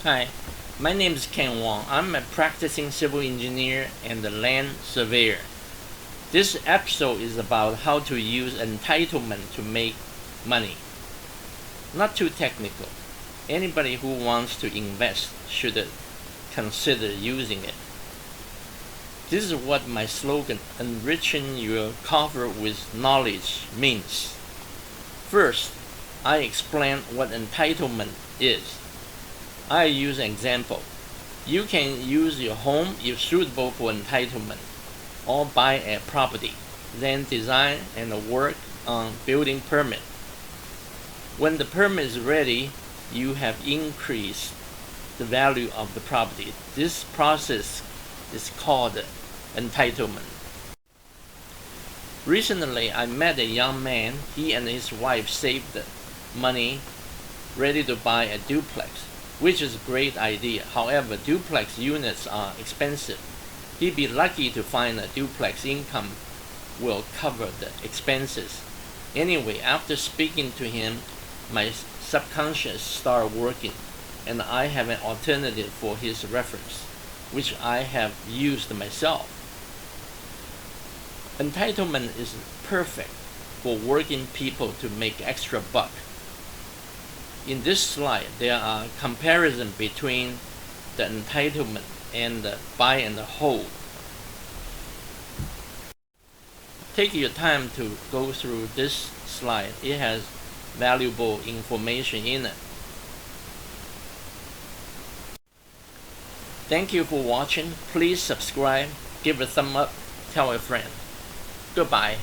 Hi, my name is Ken Wong. I'm a practicing civil engineer and a land surveyor. This episode is about how to use entitlement to make money. Not too technical. Anybody who wants to invest should consider using it. This is what my slogan, enriching your coffer with knowledge, means. First, I explain what entitlement is. I use an example. You can use your home if suitable for entitlement, or buy a property, then design and work on building permit. When the permit is ready, you have increased the value of the property. This process is called entitlement. Recently, I met a young man. He and his wife saved money ready to buy a duplex, which is a great idea. However, duplex units are expensive. He'd be lucky to find a duplex income will cover the expenses. Anyway, after speaking to him, my subconscious started working, and I have an alternative for his reference, which I have used myself. Entitlement is perfect for working people to make extra buck. In this slide, there are comparisons between the entitlement and the buy and hold. Take your time to go through this slide. It has valuable information in it. Thank you for watching. Please subscribe, give a thumb up, tell a friend. Goodbye.